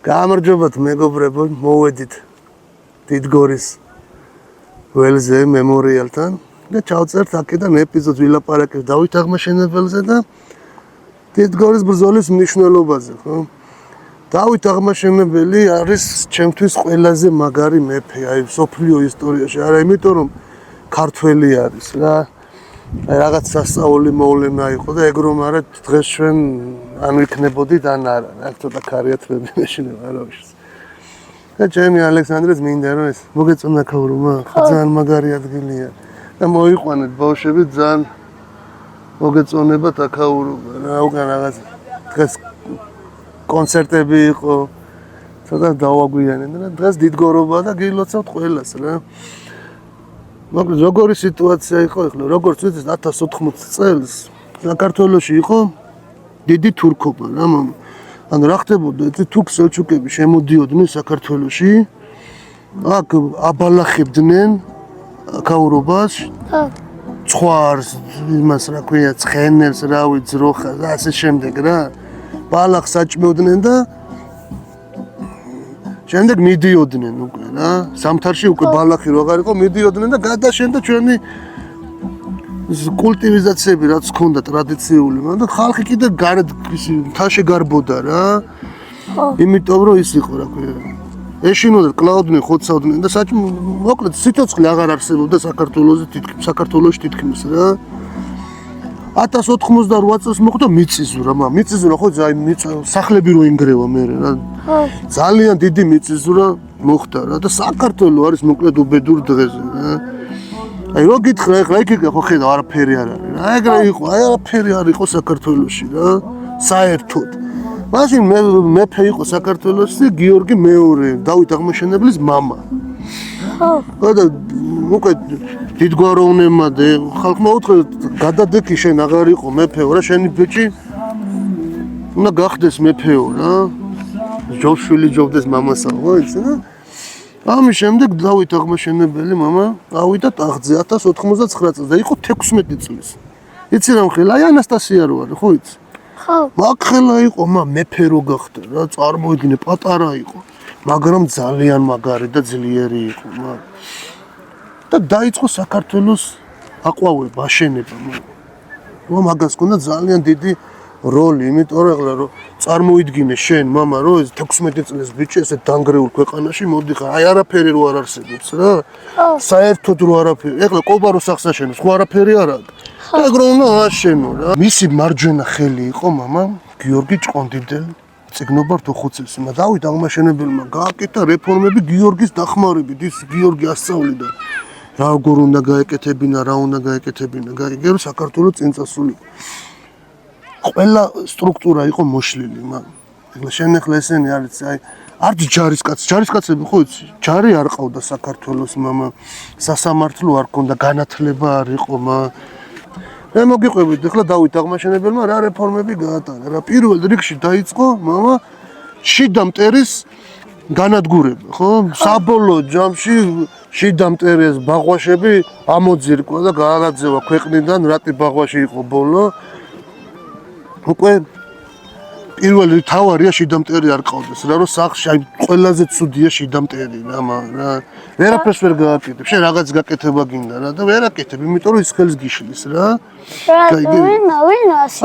გამარჯობათ მეგობრებო, მოვედით დიდგორის ველზე მემორიალთან და ჩავწერთ აქედან ეპიზოდს ვილაპარაკებთ დავით აღმაშენებელზე და დიდგორის ბრძოლის მნიშვნელობაზე, ხო? დავით აღმაშენებელი არის ჩემთვის ყველაზე მაგარი მეფე, აი სოფლიო ისტორიაში, არა იმიტომ რომ ქართველი არის რა. რაღაც სასწაული მოვლენა იყო და ეგ რომ არა დღეს ჩვენ ან ვიქნებოდით ან არა, რა ცოტა ქარიათრები მეშინება რა ვიცი. და ჩემი ალექსანდრეს მინდა რომ ეს მოგეწონა ქაურმა, ძალიან მაგარი ადგილია და მოიყვანეთ ბავშვები ძალიან მოგეწონებათ აქაურობა რა უკან რაღაც დღეს კონცერტები იყო ცოტა დავაგვიანეთ და დღეს დიდგორობა და გილოცავთ ყველას რა. მაგრამ როგორი სიტუაცია იყო ახლა როგორც ვიცით 1080 წელს საქართველოში იყო დიდი თურქობა რა მამა ანუ რა ხდებოდა ეს თურქ სელჩუკები შემოდიოდნენ საქართველოში აქ აბალახებდნენ ქაურობას ცხვარს იმას რა ქვია ცხენელს რავი ძროხას და ასე შემდეგ რა ბალახს აჭმევდნენ და შემდეგ მიდიოდნენ უკვე რა სამთარში უკვე ბალახი რო აღარ იყო მიდიოდნენ და გადაშენდა ჩვენი კულტივიზაციები რაც ჰქონდა ტრადიციული მაგრამ ხალხი კიდე მთაში გარბოდა რა იმიტომ რომ ის იყო რა ქვია ეშინოდა კლაუდნენ ხოცავდნენ და მოკლედ სიცოცხლე აღარ არსებობდა საქართველოში თითქმის რა 1088 წელს მოხდა მიწისძვრა, მიწისძვრა ხო აი სახლები რო ინგრევა მე რა. ძალიან დიდი მიწისძვრა მოხდა რა და საქართველო არის მოკლედ უბედურ დღეზე რა. აი რო გითხრა ეხლა იქ ხო ხედავ არაფერი არ არის რა. ეგრე იყო, აი არაფერი არ იყო საქართველოში რა. საერთოდ. მაშინ მეფე იყო საქართველოში გიორგი მეორე, დავით აღმაშენებლის მამა. ხო და უკვე დიდგვაროვნებმა და ხალხმა უთხრა გადადექი შენ აღარ იყო მეფეო რა შენი ბიჭი უნდა გახდეს მეფეო რა ჯოშვილი ჯობდეს მამასა ხო იცი რა ამის შემდეგ დავით აღმაშენებელი მამა ავიდა ტახტზე 1099 წელს და იყო 16 წლის იცი რა მხელა აი ანასტასია რო არის ხო იცი ხო მაგხელა იყო მეფე რო გახდა რა წარმოიდგინე პატარა იყო მაგრამ ძალიან მაგარი და ძლიერი იყო და დაიწყო საქართველოს აყვავება, აშენება. მაგას ქონდა ძალიან დიდი როლი, იმიტომ რომ ეხლა რომ წარმოიდგინე შენ მამა რომ ეს 16 წლის ბიჭი ესე დანგრეულ ქვეყანაში მოდიხარ, აი არაფერი რო არ არსებობს რა. საერთოდ რო არაფერი. ეხლა კობარო სახს აშენებს, ხო არაფერი არ აქვს. ეგ რომ უნდა აშენო რა. მისი მარჯვენა ხელი იყო მამა გიორგი ჭყონდიდელი. ციგნობა რთუხუცის, დავით აღმაშენებელმა გააკეთა რეფორმები გიორგის დახმარებით, ის გიორგი ასწავლიდა. როგორ უნდა გაეკეთებინა, რა უნდა გაეკეთებინა, გაიგერო საქართველოს წინ წასული. ყველა სტრუქტურა იყო მოშლილი, ეხლა შენ ეხლა ესენი არის, აი, არც ჯარისკაცები ხო იცი? ჯარი არ ყავდა საქართველოს, სასამართლო არ ქონდა, განათლება არ იყო, მე მოგიყვებით, ეხლა დავით აღმაშენებელმა რა რეფორმები გაატარა, რა პირველ რიგში დაიწყო, შიდა მტერის განადგურება, ხო? საბოლოო ჯამში შიდა მტერის ბაღვაშები ამოძირკვა და გააგაძევა ქვეყნიდან, რატი ბაღვაში იყო ბოლო. უკვე პირველი თავარია შიდა მტერი არ ყავდეს, რა რომ სახში აი ყველაზე ცუდია შიდა მტერი რა, ვერაფერს ვერ გააკეთებ. შენ რაღაც გაკეთება გინდა რა და ვერ აკეთებ, იმიტომ რომ ის ხელს გიშლის რა.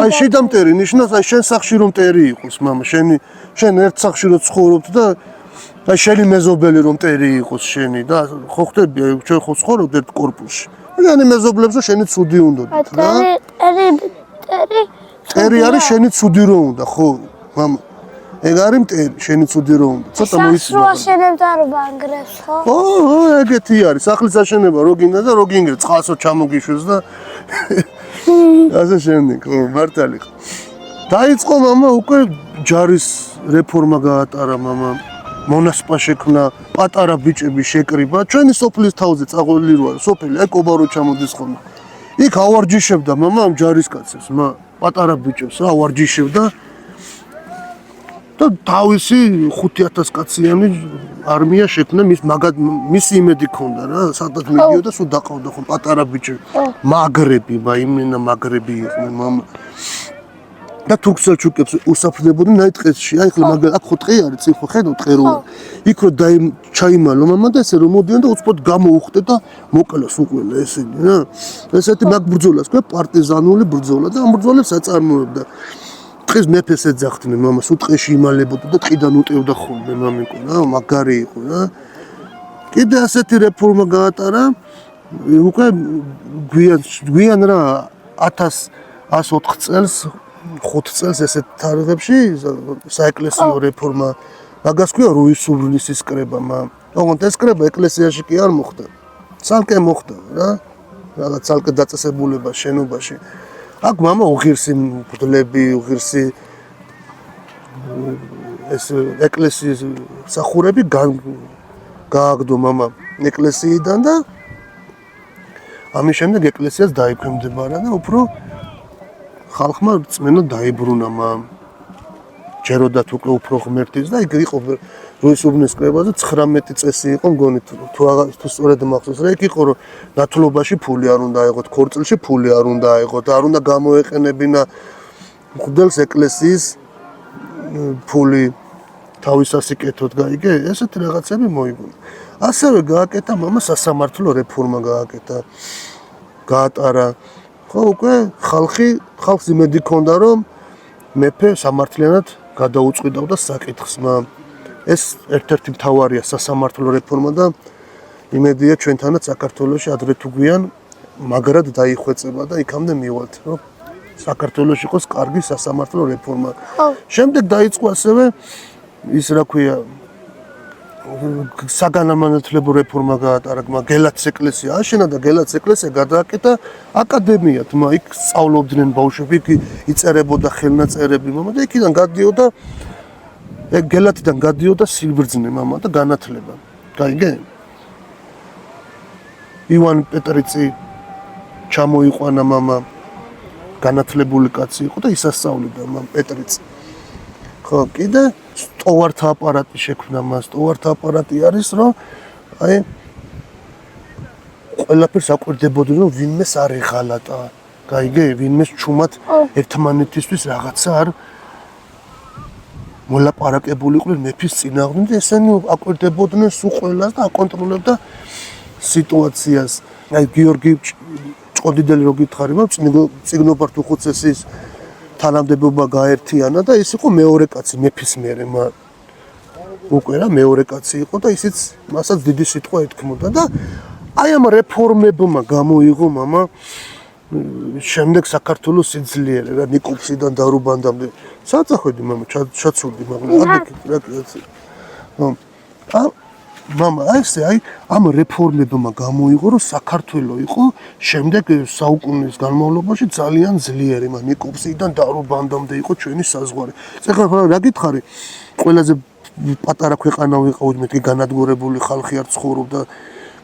აი შიდა მტერი ნიშნავს აი შენ სახში რომ მტერი იყოს, შენ ერთ სახში რომ ცხოვრობ და აი შენი მეზობელი რომ მტერი იყოს შენი და ხო ხდები ჩვენ ხო ცხოვრობთ ერთ კორპუსში. ანუ მეზობლებზე შენი ცუდი უნდა რა. მტერი არის შენი ცუდი რო უნდა ხო მამა ეგ არის მტერი შენი ცუდი რო უნდა ცოტა მოიცვა რა აშენებდა რო ბანგრებს ხო ხო ეგეთი არის სახლის აშენება რო გინდა და რო გინგრე წყალსო ჩამოგიშვეს და ასე შემდეგ ხო მართალი ხო დაიწყო მამა უკვე ჯარის რეფორმა გაატარა მამა მონასპა შექმნა პატარა ბიჭები შეკრიბა ჩვენი სოფლის თავზე წაღველი რო არის სოფელი აი კობარო ჩამოდის ხოლმე იქ ავარჯიშებდა მამა ამ ჯარისკაცებს პატარა ბიჭებს რა ავარჯიშებდა და თავისი 5000 კაციანი არმია შექმნა მისი იმედი ქონდა რა სადაც მიდიოდა სულ დაყავდა ხო პატარა ბიჭები მაგრები იმენა მაგრები იყვნენ მამა და თურქ-სელჩუკებს უსაფრდებოდნენ აი ტყეში. აი ხლა მაგალითად აქ ხო ტყე არის, წინ ხო ხედავ ტყეროა. იქ რო ჩაიმალო მამა და ესე რომ მოდიან და უცბად გამოუხდე და მოკალას უყველა ესენი რა. ესეთი მაგ ბრძოლას ქვია პარტიზანული ბრძოლა და ამ ბრძოლებს აწარმოებდა. ტყის მეფეს ეძახდნენ მამას, უტყეში იმალებოდა და ტყიდან უტევდა ხოლმე მამიკო რა, მაგარი იყო რა. კიდე ასეთი რეფორმა გაატარა უკვე გვიან რა 1104 წელს 5 წელს ესეთ თარიღებში საეკლესიო რეფორმა მაგას ქვია რუისურნისის კრება. ოღონდ ეს კრება ეკლესიაში კი არ მოხდა. ცალკე მოხდა რა. რაღაც ცალკე დაწესებულება შენობაში. აქ მამა უღირსი მღვდლები, უღირსი ეს ეკლესიის სახურები გააგდო მამა ეკლესიიდან და ამის შემდეგ ეკლესიას დაიქვემდებარა და უფრო ხალხმა რწმენა დაიბრუნა მამ. ჯეროდათ უკვე უფრო ღმერთის და იქ იყო რუისურნის კრებაზე 19 წესი იყო მგონი თუ სწორედ მახსოვს რა იქ იყო რომ ნათლობაში ფული არ უნდა აიღოთ, ქორწილში ფული არ უნდა აიღოთ, არ უნდა გამოეყენებინა მღვდელს ეკლესიის ფული თავის ასიკეთოთ გაიგე, ესეთი რაღაცები მოიგონა. ასევე გააკეთა მამა სასამართლო რეფორმა გაატარა. ხო უკვე ხალხს იმედი ჰქონდა რომ მეფე სამართლიანად გადაუწყვეტავდა საკითხს. ეს ერთ-ერთი მთავარია სასამართლო რეფორმა და იმედია ჩვენთანაც საქართველოში ადრე თუ გვიან მაგრად დაიხვეწება და იქამდე მივალთ რომ საქართველოში იყოს კარგი სასამართლო რეფორმა. შემდეგ დაიწყო ასევე ის რა ქვია საგანმანათლებლო რეფორმა გაატარა, გელათის ეკლესია აშენა და გელათის ეკლესია გადააკეთა აკადემიად. იქ სწავლობდნენ ბავშვები, იქ იწერებოდა ხელნაწერები მამა და იქიდან გადიოდა გელათიდან გადიოდა სიბრძნე მამა და განათლება. გაიგე? ივან პეტრიცი ჩამოიყვანა მამა, განათლებული კაცი იყო და ისასწავლიდა მამ პეტრიცი. ხო, კიდე სტოვართა აპარატი შექმნა მას. სტოვართა აპარატი არის რომ აი ყველაფერს აკვირდებოდნენ რომ ვინმეს არ ეღალატა. გაიგე? ვინმეს ჩუმად ერთმანეთისთვის რაღაცა არ მოლაპარაკებული იყვნენ მეფის წინააღმდეგ და ესენი აკვირდებოდნენ სულ ყველას და აკონტროლებდა სიტუაციას. აი გიორგი ჭყონდიდელი რო გითხარი, წიგნობართ უხუცესის თანამდებობა გაერთიანა და ის იყო მეორე კაცი მეფის მერე უკვე რა მეორე კაცი იყო და ისიც მასაც დიდი სიტყვა ეთქმოდა და აი ამ რეფორმებმა გამოიღო მამა შემდეგ საქართველოს სიძლიერე რა ნიკოპსიდან დარუბანდამდე საწახვედი მამა ჩაცურდი მაგრამ მამა აი ამ რეფორმებმა გამოიღო რომ საქართველო იყო შემდეგ საუკუნის განმავლობაში ძალიან ძლიერი ნიკოპსიდან დარუბანდამდე იყო ჩვენი საზღვარი. ეხლა რა გითხარი ყველაზე პატარა ქვეყანა ვიყავით მეთქი განადგურებული ხალხი არ ცხოვრობდა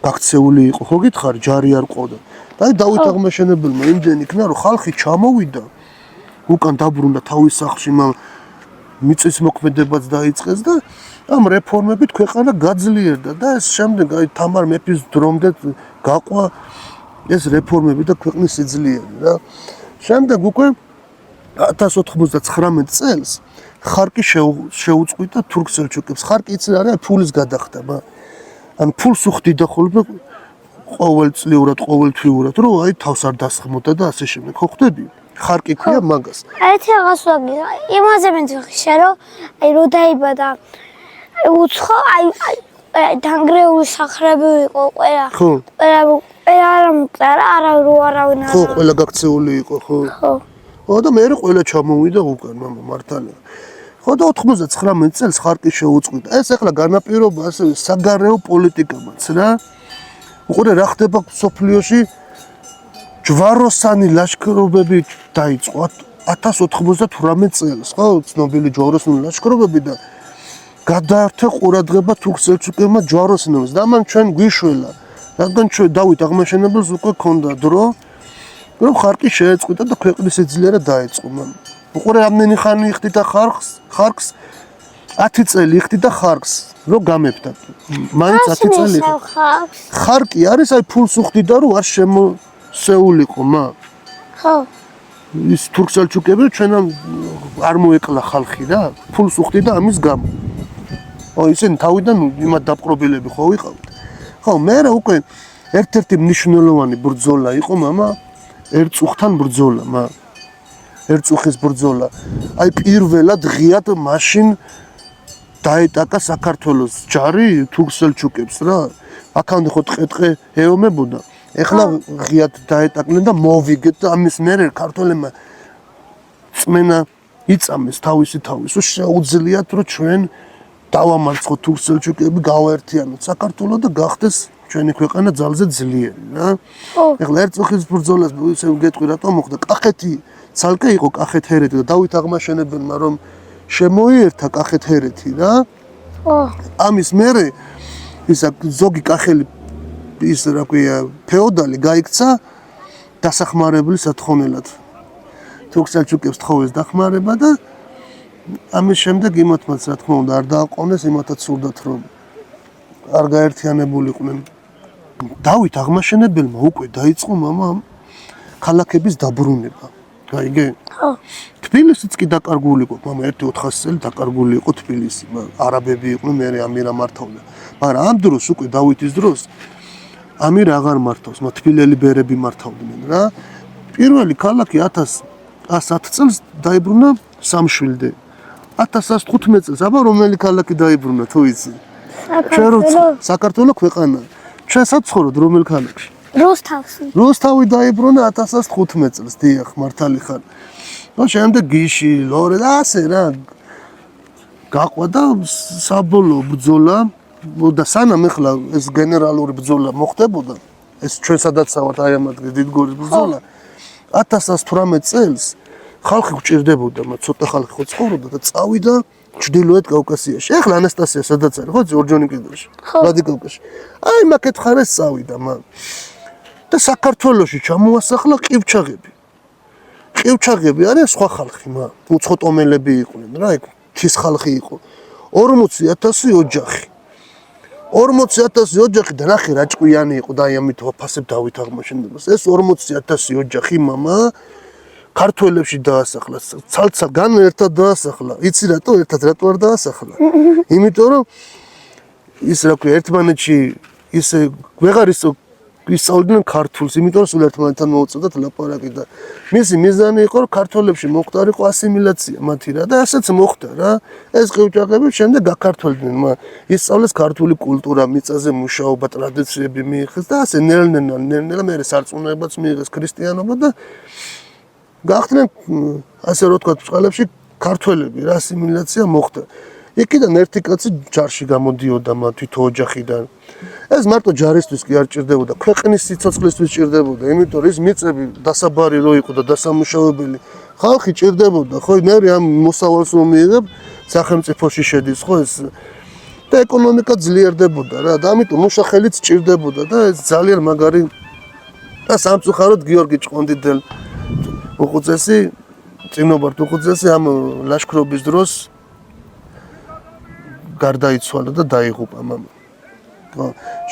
გაქცეული იყო ხო გითხარი ჯარი არ ყოდა. და აი დავით აღმაშენებელმა იმდენი იქნა რომ ხალხი ჩამოვიდა უკან დაბრუნდა თავის სახლში მიწის მოქმედებაც დაიწყეს და ამ რეფორმებით ქვეყანა გაძლიერდა და ეს შემდეგ აი თამარ მეფის დრომდე გაყვა ეს რეფორმები და ქვეყნის სიძლიერე რა. შემდეგ უკვე 1099 წელს ხარკი შეუწყვიტა თურქ-სელჩუკებს. ხარკი იცი არა ფულის გადახდა. ან ფულს უხდიდა ხოლმე ყოველწლიურად, ყოველთვიურად, რომ აი თავს არ დასხმოდა და ასე შემდეგ. ხო ხვდები? ხარკი ქვია მაგას. ერთი რაღაც ვაგი, იმაზე მეთქი რომ აი რო დაიბადა უცხო აი დანგრეული სახლები იყო ყველა. ხო. ყველა არავინ ხო, ყველა გაქცეული იყო, ხო. ხო და მე ყველა ჩამოვიდა უკან მამა მართალია. ხო და 99 წელს ხარკი შეუწყვიტა. ეს ახლა განაპირობა ასევე საგარეო პოლიტიკამაც რა. უყურე რა ხდება სოფლიოში ჯვაროსანი ლაშქრობები დაიწყო 1098 წელს, ხო, ცნობილი ჯვაროსნული ლაშქრობები და გადაართე ყურადღება თურქ-სელჩუკებმა ჯვაროსნებს და მან ჩვენ გვიშველა. რადგან ჩვენ დავით აღმაშენებელს უკვე ქონდა დრო, რომ ხარკი შეეწყვიტა და ქვეყნის სიძლიერე დაიწყო. უყურე რამდენი ხანი იხდიდა ხარკს 10 წელი იხდიდა ხარკს, რომ გამეფდა. მაინც 10 წელი. ხარკი არის აი ფულს უხდიდა რომ არ შემოსეულიყო, ხო. ის თურქ-სელჩუკები ჩვენამ არ მოეკლა ხალხი რა, ფულს უხდი და ამის გამო. ისინი თავიდან იმად დაპყრობილები ხო ვიყავთ. ხო, მე რა უკვე ერთ-ერთი მნიშვნელოვანი ბრძოლა იყო მამა, ერწუხთან ბრძოლა, ერწუხის ბრძოლა. აი პირველად ღიად მაშინ დაეტაკა საქართველოს ჯარი თურქ-სელჩუკებს რა. აქამდე ხო ტყე ეომებოდა. ეხლა ღიად დაეტაკნენ და მოვიგეთ და ამის მერე ქართველებმა წმენა იწამეს თავისი. შეუძლიათ რომ ჩვენ დავამარცხოთ თურქ-სელჩუკები, გავაერთიანოთ საქართველო და გახდეს ჩვენი ქვეყანა ძალზე ძლიერი რა. ეხლა ერწუხის ბრძოლას ისე გეტყვი რატომ მოხდა? კახეთი ცალკე იყო კახეთ-ჰერეთი და დავით აღმაშენებელმა რომ შემოიერთა კახეთ-ჰერეთი რა. ამის მერე ისა ზოგი კახელი ის რა ქვია ფეოდალი გაიქცა დასახმარებლის სათხოვნელად. თურქ-სელჩუკებს თხოვეს დახმარება და ამის შემდეგ იმათმაც რა თქმა უნდა არ დააყოვნეს, იმათაც სურდათ რომ არ გაერთიანებულიყვნენ. დავით აღმაშენებელმა უკვე დაიწყო მამა ქალაქების დაბრუნება. გაიგე? ხო. თბილისიც კი დაკარგული იყო, მამა 1-400 წელი დაკარგული იყო თბილისი. არაბები იყვნენ, მე ამირა მართავდა. მაგრამ ამ დროს უკვე დავითის დროს ამირა აღარ მართავს, თბილელი ბერები მართავდნენ რა. პირველი ქალაქი 1110 წელს დაიბრუნა სამშვილდე. 1115 წელს აბა რომელი ქალაქი დაიბრუნა თუ იცი? საქართველოს ქვეყანა. ჩვენ საცხოვრობთ რომელ ქალაქში? რუსთავი დაიბრუნა 1115 წელს, დიახ, მართალი ხარ. ნუ შემდეგ გიში, ლორე და ასე რა. გაყვა და საბოლოო ბრძოლა და სანამ ეხლა ეს გენერალური ბრძოლა მოხდებოდა, ეს ჩვენ სადაც ვართ აი ამ ადგილ დიდგორის ბრძოლა 1118 წელს ხალხი გვჭირდებოდა, ცოტა ხალხი ხო ცხოვრობდა და წავიდა ჩრდილოეთ კავკასიაში. ეხლა ანასტასია სადაც არის, ხო, ჯორჯონი კიდეში, ვლადიკოვკაში. აი მაგეთ ხარეს წავიდა, და საქართველოში ჩამოასახლა ყივჩაღები. ყივჩაღები არის სხვა ხალხი, უცხოტომელები იყვნენ რა, ეგ თის ხალხი იყო. 40,000 ოჯახი. 40,000 ოჯახი და ნახე რა ჭკვიანი იყო და აი ამით ვაფასებ დავით აღმაშენებელს. ეს 40,000 ოჯახი მამა ქართველებში დაასახლა, ცალ-ცალ გან ერთად დაასახლა. იცი რატო რატო არ დაასახლა? იმიტომ რომ ის რა ქვია, ერთმანეთში ისე ვეღარ ისწავლიდნენ ქართულს, იმიტომ რომ სულ ერთმანეთთან მოუწოდათ ლაპარაკი და მისი მიზანი იყო რომ ქართველებში მოხდარიყო ასიმილაცია მათი რა და ასეც მოხდა რა. ეს ყივჩაღები შემდეგ გაქართველდნენ, ისწავლეს ქართული კულტურა, მიწაზე მუშაობა, ტრადიციები მიიღეს და ასე ნელ-ნელა მე სარწმუნოებაც მიიღეს ქრისტიანობა და გახდნენ ასე რო თქვა წყალებში ქართველები რა, ასიმილაცია მოხდა. იქიდან ერთი კაცი ჯარში გამოდიოდა თვითო ოჯახიდან. ეს მარტო ჯარისთვის კი არ ჭირდებოდა, ქვეყნის სიცოცხლისთვის ჭირდებოდა, იმიტომ რომ ის მიწები დასაბარი რო იყო და დასამუშავებელი ხალხი ჭირდებოდა, ხო, მე ამ მოსავალს რომ მიიღებ, სახელმწიფოში შედის, ხო, ეს და ეკონომიკა ძლიერდებოდა რა, და ამიტომ მუშახელიც ჭირდებოდა და ეს ძალიან მაგარი და სამწუხაროდ გიორგი ჭყონდიდელ უხუცესი, წინობართ უხუცესი ამ ლაშქრობის დროს გარდაიცვალა და დაიღუპა მამა.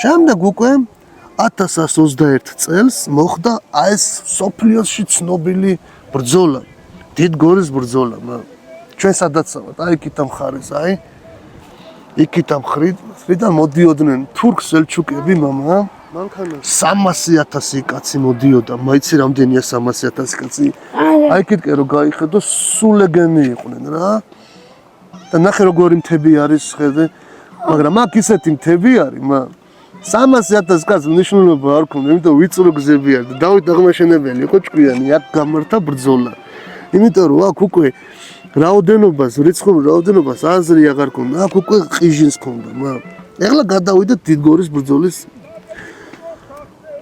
შემდეგ უკვე 1121 წელს მოხდა ეს სოფლიოში ცნობილი ბრძოლა, დიდგორის ბრძოლა. ჩვენ სადაც ვართ, აი იქით მხარეს, აი იქით მხრიდან მოდიოდნენ თურქ-სელჩუკები მამა. მანქანა 300,000 კაცი მოდიოდა, მაიცი რამდენია 300,000 კაცი? აი იქით რო გაიხედო, სულეგენი იყვნენ რა. და ნახე როგორი მთები არის ხედე, მაგრამ აქ ისეთი მთები არის, 300,000 კაცს მნიშვნელობა არ ქონდა, იმიტომ ვიწრო გზები არის და დავით აღმაშენებელი იყო ჭკვიანი, აქ გამართა ბრძოლა. იმიტომ რომ აქ უკვე რიცხობრივ რაოდენობას აზრი აღარ ქონდა, აქ უკვე ყიჟინს ქონდა, ეხლა გადავიდეთ დიდგორის ბრძოლის.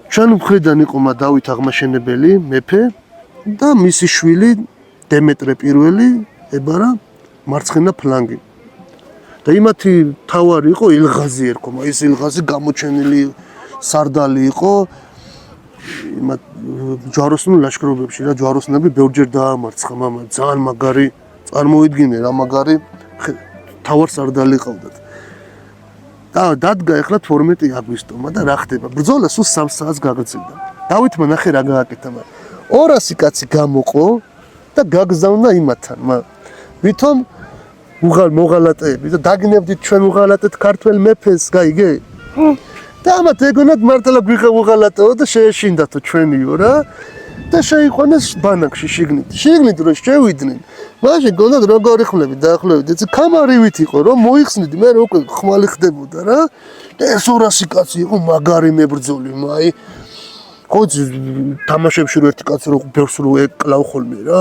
ჩვენ მხრიდან იყო დავით აღმაშენებელი, მეფე და მისი შვილი დემეტრე პირველი ებარა მარცხენა ფლანგი. და იმათი თავარი იყო ილღაზი ერქვა, ის ილღაზი გამოჩენილი სარდალი იყო იმათ ჯვაროსნულ ლაშქრობებში რა, ჯვაროსნები ბევრჯერ დაამარცხა მამა, ძალიან მაგარი წარმოიდგინე რა მაგარი თავარსარდალი ყავდათ. და დადგა ეხლა 12 აგვისტომა და რა ხდება? ბრძოლა სულ 3 საათს გაგრძელდა. დავითმა ნახე რა გააკეთა, 200 კაცი გამოყო და გაგზავნა იმათთან, ვითომ მოღალატეები და დაგნებდით ჩვენ უღალატეთ ქართველ მეფეს, გაიგე? და ამათ ეგონათ მართლა გვიღალატეო და შეეშინდათო ჩვენიო რა. და შეიყვანეს ბანაკში შიგნით რომ შევიდნენ. მაშინ გონდათ როგორი ხმლები დაახლოებით, ეს კამარივით იყო რომ მოიხსნიდი, მე უკვე ხმალი ხდებოდა რა. და ეს 200 კაცი იყო მაგარი მებრძოლი, აი ხოც თამაშებში რო ერთი კაცი რო ბევრს რო ეკლავ ხოლმე რა,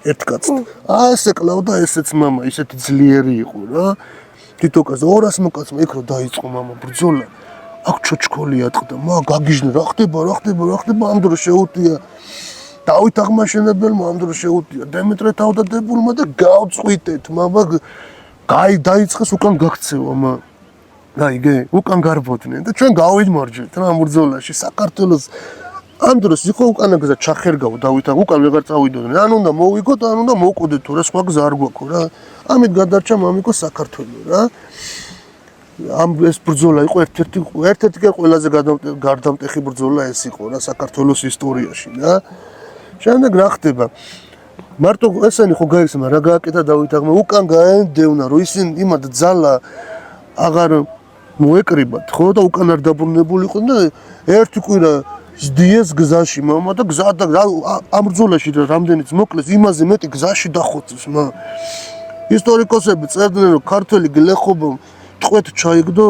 ერთი კაცი. ეს ეკლავდა ესეც мама, ისეთი ძლიერი იყო რა. თითოქას 200 მოკაცმა იქ რო დაიწყო мама ბრძოლა. აქ ჩოჩქოლი ატყდა, გაგიჟნე, რა ხდება ამ დროს შეუტია დავით აღმაშენებელმა ამ დროს შეუტია დემეტრე თავდადებულმა და გავწყვიტეთ мама დაიწყეს უკან გაქცევა გაიგე უკან გარბოდნენ და ჩვენ გავიმარჯვეთ რა ამ ბრძოლაში საქართველოს ამ დროს იყო უკანა გზა ჩახერგავ დავით უკან ვეღარ წავიდოდნენ ან უნდა მოვიგოთ ან უნდა მოვკვდეთ თუ რა სხვა გზა არ გვაქვს რა ამით გადარჩა მამიკო საქართველო რა ამ ეს ბრძოლა იყო ერთ-ერთი ყველაზე გარდამტეხი ბრძოლა ეს იყო რა საქართველოს ისტორიაში რა შემდეგ რა ხდება მარტო ესენი ხო გაიხსნა რა გააკეთა დავით აღმა უკან გაენდევნა რომ ისინი იმად ძალა აღარ მოეკრიბათ ხო და უკან არ დაბრუნებულიყო და ერთი კვირა ზდიეს გზაში მამა და გზა და ამ ბრძოლაში რამდენიც მოკლეს იმაზე მეტი გზაში დახოცეს ისტორიკოსები წერდნენ რომ ქართველი გლეხობა ტყვეთ ჩაიგდო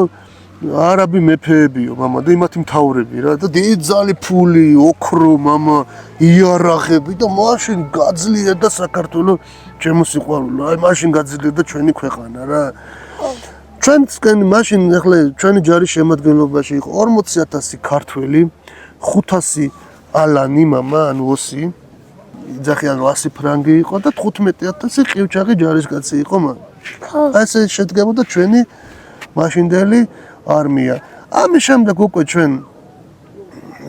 არაბი მეფეებიო მამა და იმათი მთავრები რა და დიდძალი ფული, ოქრო მამა, იარაღები და მაშინ გაძლიერდა საქართველოს ჩემო სიყვარულო. აი მაშინ გაძლიერდა ჩვენი ქვეყანა რა. ჩვენსკენ მაშინ ახლა ჩვენი ჯარის შემადგენლობაში იყო 40000 ქართველი, 500 ალანი მამა ანუ ოსი, იძახიან 100 ფრანგი იყო და 15000 ყივჩაღი ჯარისკაცი იყო მამა. ასე შედგებოდა ჩვენი მაშინდელი არმია. ამის შემდეგ უკვე ჩვენ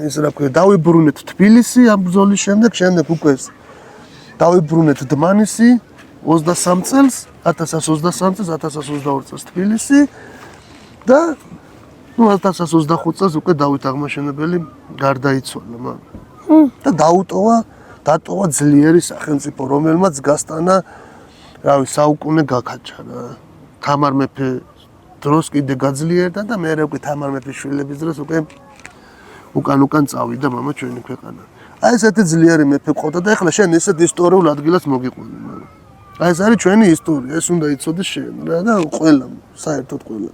ეს რა ქვია დავიბრუნეთ თბილისი ამ ბრძოლის შემდეგ უკვე დავიბრუნეთ დმანისი 23 წელს 1123 წელს 1122 წელს თბილისი და 1125 წელს უკვე დავით აღმაშენებელი გარდაიცვალა და დატოვა ძლიერი სახელმწიფო რომელმაც გასტანა რავი საუკუნე გაქაჩა რა თამარ მეფე დროს კიდე გაძლიერდა და მე უკვე თამარ მეფის შვილების დროს უკვე უკან წავიდა მამა ჩვენი ქვეყანა. აი ესეთი ძლიერი მეფე ყავდა და ეხლა შენ ესეთ ისტორიულ ადგილას მოგიყვანე მამა. აი ეს არის ჩვენი ისტორია, ეს უნდა იცოდეს შენ რა და ყველა საერთოდ ყველა.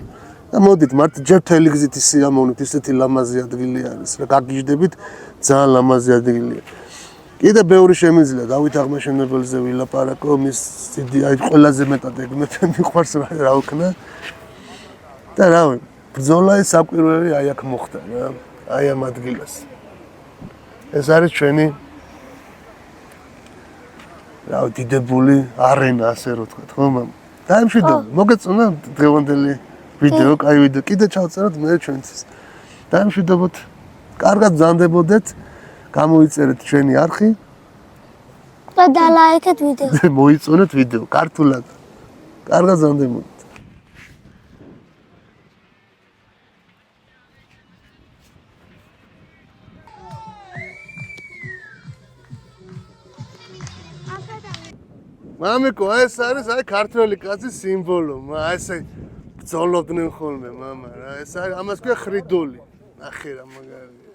და მოდით მართ ჯერ თელეგზით სიამოვნით ისეთი ლამაზი ადგილი არის რა გაგიჟდებით ძალიან ლამაზი ადგილია. კიდე ბევრი შემიძლია დავით აღმაშენებელზე ვილაპარაკო მის აი ყველაზე მეტად ეგ მეფე მიყვარს რა ვქნა. და რავი, ბრძოლა ეს საკვირველი აი აქ მოხდა რა, აი ამ ადგილას. ეს არის ჩვენი რავი, დიდებული არენა ასე რო ვთქვათ, ხო მამ? დაიმშვიდობ, მოგეწონა დღევანდელი ვიდეო, კაი ვიდეო, კიდე ჩავწეროთ მე ჩვენთვის. დაიმშვიდობოთ, კარგად ბრძანდებოდეთ, გამოიწერეთ ჩვენი არხი და დალაიქეთ ვიდეო. მოიწონეთ ვიდეო, ქართულად. კარგად ბრძანდებოდეთ. მამიკო, ეს არის აი ქართველი კაცის სიმბოლო, ესე ბრძოლობდნენ ხოლმე მამა რა, ეს არის ამას ქვია ხრიდული. ნახე რა მაგარია.